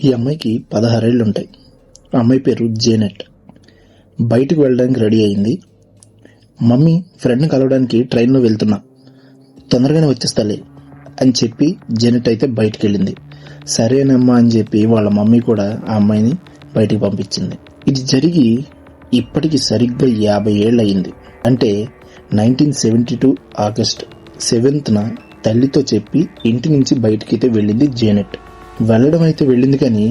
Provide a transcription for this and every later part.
ఈ అమ్మాయికి 16 ఏళ్ళు ఉంటాయి. ఆ అమ్మాయి పేరు జేనెట్. బయటకు వెళ్ళడానికి రెడీ అయింది. మమ్మీ, ఫ్రెండ్ని కలవడానికి ట్రైన్లో వెళ్తున్నా, తొందరగానే వచ్చేస్తాలే అని చెప్పి జేనెట్ అయితే బయటికి వెళ్ళింది. సరేనమ్మా అని చెప్పి వాళ్ళ మమ్మీ కూడా ఆ అమ్మాయిని బయటికి పంపించింది. ఇది జరిగి ఇప్పటికి సరిగ్గా 50 ఏళ్ళు అయింది. అంటే 1972 ఆగస్ట్ 7న తల్లితో చెప్పి ఇంటి నుంచి బయటికైతే వెళ్ళింది జేనెట్. వెళ్ళడం అయితే వెళ్ళింది, కానీ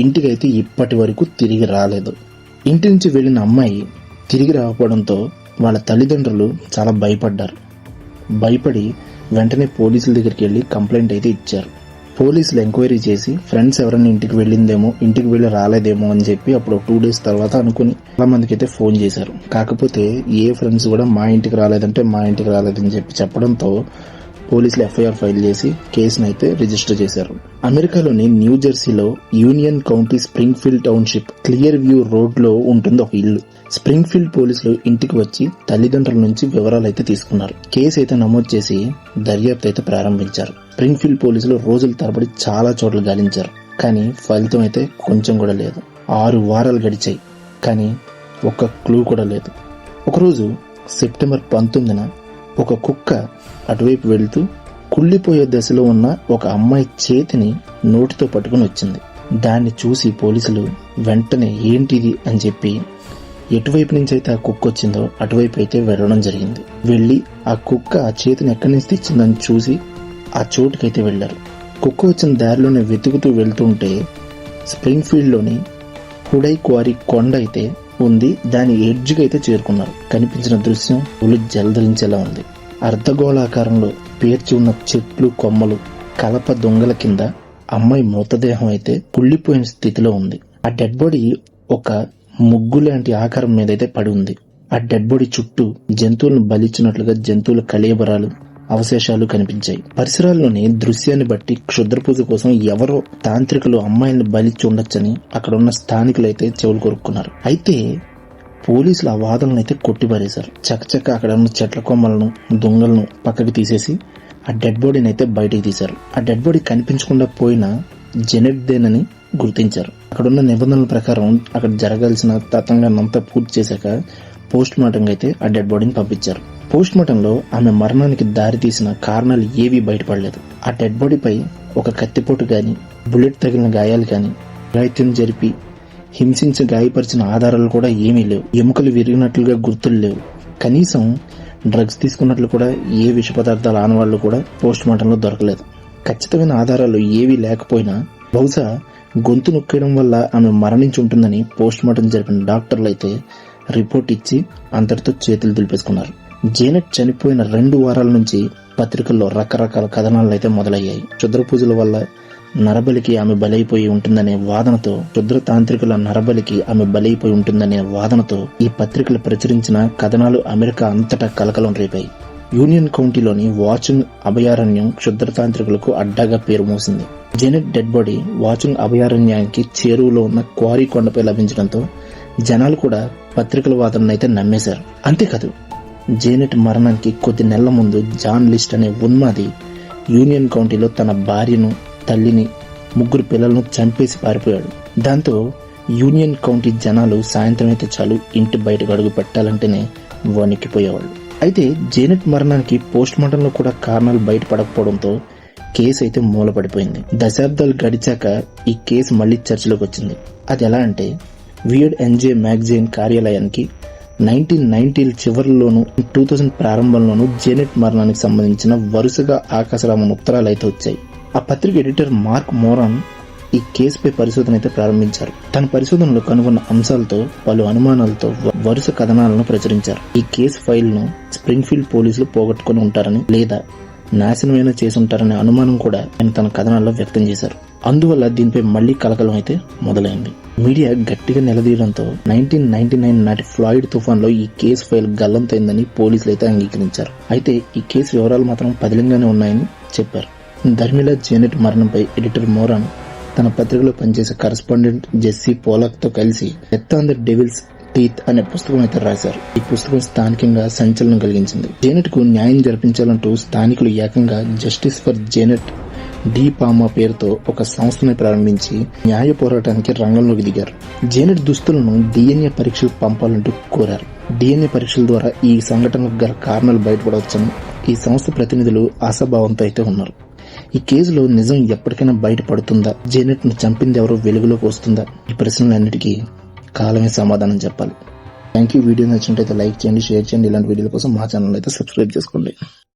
ఇంటికైతే ఇప్పటి వరకు తిరిగి రాలేదు. ఇంటి నుంచి వెళ్ళిన అమ్మాయి తిరిగి రాకపోవడంతో వాళ్ళ తల్లిదండ్రులు చాలా భయపడ్డారు. భయపడి వెంటనే పోలీసుల దగ్గరికి వెళ్ళి కంప్లైంట్ అయితే ఇచ్చారు. పోలీసులు ఎంక్వైరీ చేసి ఫ్రెండ్స్ ఎవరైనా ఇంటికి వెళ్ళిందేమో, ఇంటికి వెళ్ళి రాలేదేమో అని చెప్పి అప్పుడు 2 days తర్వాత అనుకుని చాలా మందికి అయితే ఫోన్ చేశారు. కాకపోతే ఏ ఫ్రెండ్స్ కూడా మా ఇంటికి రాలేదంటే మా ఇంటికి రాలేదని చెప్పడంతో పోలీసులు ఎఫ్ఐఆర్ ఫైల్ చేసి కేసును అయితే రిజిస్టర్ చేశారు. అమెరికాలోని న్యూ జెర్సీలో Union County Springfield Township Clear View Road లో ఉంటుంది ఒక ఇల్లు. స్ప్రింగ్ ఫీల్డ్ పోలీసులు ఇంటికి వచ్చి తల్లిదండ్రుల నుంచి వివరాలు అయితే తీసుకున్నారు. కేసు అయితే నమోదు చేసి దర్యాప్తు అయితే ప్రారంభించారు. స్ప్రింగ్ ఫీల్డ్ పోలీసులు రోజుల తరబడి చాలా చోట్ల గాలించారు, కానీ ఫలితం అయితే కొంచెం కూడా లేదు. 6 వారాలు గడిచాయి, కానీ ఒక్క క్లూ కూడా లేదు. ఒకరోజు సెప్టెంబర్ 19న ఒక కుక్క అటువైపు వెళ్తూ కుళ్ళిపోయే దశలో ఉన్న ఒక అమ్మాయి చేతిని నోటితో పట్టుకుని వచ్చింది. దాన్ని చూసి పోలీసులు వెంటనే ఏంటిది అని చెప్పి ఎటువైపు నుంచి అయితే ఆ కుక్క వచ్చిందో అటువైపు అయితే వెళ్ళడం జరిగింది. వెళ్లి ఆ కుక్క ఆ చేతిని ఎక్కడి నుంచి తెచ్చిందని చూసి ఆ చోటుకైతే వెళ్లారు. కుక్క వచ్చిన దారిలోనే వెతుకుతూ వెళ్తుంటే స్ప్రింగ్ ఫీల్డ్ లోని హుడై క్వారీ కొండ అయితే ఉంది. దాని ఎడ్జ్కి అయితే చేరుకున్నారు. కనిపించిన దృశ్యం ఒళ్ళు జలధరించేలా ఉంది. అర్ధగోళాకారంలో పేర్చి ఉన్న చెట్లు, కొమ్మలు, కలప దొంగల కింద అమ్మాయి మృతదేహం అయితే కుళ్ళిపోయిన స్థితిలో ఉంది. ఆ డెడ్ బాడీ ఒక ముగ్గు లాంటి ఆకారం మీద అయితే పడి ఉంది. ఆ డెడ్ బాడీ చుట్టూ జంతువులను బలిచ్చినట్లుగా జంతువుల కళేబరాలు, అవశేషాలు కనిపించాయి. పరిసరాల్లోని దృశ్యాన్ని బట్టి క్షుద్ర పూజ కోసం ఎవరో తాంత్రికులు అమ్మాయిని బలిచ్చి ఉండొచ్చని అక్కడ ఉన్న స్థానికులు అయితే చెవులు కొరుక్కున్నారు. అయితే పోలీసులు ఆ వాదనలు అయితే కొట్టిపారేశారు. చకచక అక్కడ ఉన్న చెట్ల కొమ్మలను, దొంగలను పక్కకి తీసేసి ఆ డెడ్ బాడీని అయితే బయటికి తీశారు. ఆ డెడ్ బాడీ కనిపించకుండా పోయిన జెనెట్ దేనని గుర్తించారు. అక్కడున్న నిబంధనల ప్రకారం అక్కడ జరగాల్సిన తతంగానంతా పూర్తి చేశాక పోస్ట్ మార్టం అయితే ఆ డెడ్ బాడీని పంపించారు. పోస్ట్ మార్టంలో ఆమె మరణానికి దారి తీసిన కారణాలు ఏవీ బయటపడలేదు. ఆ డెడ్ బాడీపై ఒక కత్తిపోటు గాని, బుల్లెట్ తగిలిన గాయాలు గాని, గాయత్యం జరిపి హింసించి గాయపరిచిన ఆధారాలు కూడా ఏమీ లేవు. ఎముకలు విరిగినట్లుగా గుర్తులు లేవు. కనీసం డ్రగ్స్ తీసుకున్నట్లు కూడా ఏ విష పదార్థాల ఆనవాళ్లు కూడా పోస్ట్ మార్టంలో దొరకలేదు. ఖచ్చితమైన ఆధారాలు ఏవీ లేకపోయినా బహుశా గొంతు నొక్కేయడం వల్ల ఆమె మరణించి ఉంటుందని పోస్ట్ మార్టం జరిపిన డాక్టర్లు అయితే రిపోర్ట్ ఇచ్చి అంతటితో చేతులు దులిపేసుకున్నారు. జేనెట్ చనిపోయిన 2 వారాల నుంచి పత్రికల్లో రకరకాల కథనాలు అయితే మొదలయ్యాయి. క్షుద్ర పూజల వల్ల నరబలికి ఆమె బలైపోయి ఉంటుందనే వాదనతో, క్షుద్ర తాంత్రికుల నరబలికి ఆమె బలైపోయి ఉంటుందనే వాదనతో ఈ పత్రికలు ప్రచురించిన కథనాలు అమెరికా అంతటా కలకలం రేపాయి. యూనియన్ కౌంటీలోని వాచింగ్ అభయారణ్యం క్షుద్ర తాంత్రికులకు అడ్డాగా పేరు మోసింది. జెనెట్ డెడ్ బాడీ వాచింగ్ అభయారణ్యానికి చేరువలో ఉన్న క్వారీ కొండపై లభించడంతో జనాలు కూడా పత్రికల వాదనను అయితే నమ్మేశారు. అంతేకాదు, జేనెట్ మరణానికి కొద్ది నెలల ముందు జాన్ లిస్ట్ అనే ఉన్మాది యూనియన్ కౌంటీలో తన భార్యను, తల్లిని, 3 పిల్లలను చంపేసి పారిపోయాడు. దాంతో యూనియన్ కౌంటీ జనాలు సాయంత్రం అయితే చాలు ఇంటి బయటకు అడుగు పెట్టాలంటేనే వణికిపోయేవాళ్ళు. అయితే జేనెట్ మరణానికి పోస్ట్ మార్టంలో కూడా కారణాలు బయటపడకపోవడంతో కేసు అయితే మూలపడిపోయింది. దశాబ్దాలు గడిచాక ఈ కేసు మళ్లీ చర్చలోకి వచ్చింది. అది ఎలా అంటే, వియర్డ్ ఎన్జే మ్యాగజైన్ కార్యాలయానికి 1990ల చివరిలోనూ 2000 ప్రారంభంలోనూ జేనెట్ మరణానికి సంబంధించిన వరుసగా ఆకాశరామన్ ఉత్తరాలు అయితే వచ్చాయి. ఆ పత్రిక ఎడిటర్ మార్క్ మోరాన్ ఈ కేసుపై పరిశోధన అయితే ప్రారంభించారు. తన పరిశోధనలో కనుగొన్న అంశాలతో, పలు అనుమానాలతో వరుస కథనాలను ప్రచురించారు. ఈ కేసు ఫైల్ ను స్ప్రింగ్ ఫీల్డ్ పోలీసులు పోగొట్టుకుని ఉంటారని లేదా నాశనమైనా చేసి ఉంటారనే అనుమానం కూడా ఆయన తన కథనాల్లో వ్యక్తం చేశారు. అందువల్ల దీనిపై మళ్లీ కలకలం అయితే మొదలైంది. మీడియా గట్టిగా నిలదీయడంతో 1999 నాటి ఫ్లాయిడ్ తుఫాన్లో ఈ కేసు ఫైల్ గల్లంతైందని పోలీసులు అయితే అంగీకరించారు. అయితే ఈ కేసు వివరాలు మాత్రం పదిలంగానే ఉన్నాయని చెప్పారు. ధర్మిలా జేనెట్ మరణంపై ఎడిటర్ మోరాన్ తన పత్రికలో పనిచేసే కరెస్పాండెంట్ జెస్సీ పోలాక్ తో కలిసి death on the devil's teeth అనే పుస్తకం అయితే రాశారు. ఈ పుస్తకం స్థానికంగా సంచలనం కలిగించింది. జేనెట్ కు న్యాయం జరిపించాలంటూ స్థానికులు ఏకంగా జస్టిస్ ఫర్ జేనెట్ డి పామా పేరుతో ఒక సంస్థని ప్రారంభించి న్యాయ పోరాటానికి రంగంలోకి దిగారు. జేనెట్ దుస్తులను DNA పరీక్షలకు పంపాలంటూ కోరారు. DNA పరీక్షల ద్వారా ఈ సంఘటనకు గల కారణాలు బయటపడవచ్చని ఈ సంస్థ ప్రతినిధులు ఆశాభావంతో అయితే ఉన్నారు. ఈ కేసులో నిజం ఎప్పటికైనా బయటపడుతుందా, జేనెట్ ను చంపింది ఎవరో వెలుగులోకి వస్తుందా? ఈ ప్రశ్నలన్నిటికీ కాలమే సమాధానం చెప్పాలి. Thank you. వీడియో నచ్చినట్లయితే లైక్ చేయండి, షేర్ చేయండి. ఇలాంటి వీడియోల కోసం మా ఛానల్ అయితే సబ్స్క్రైబ్ చేసుకోండి.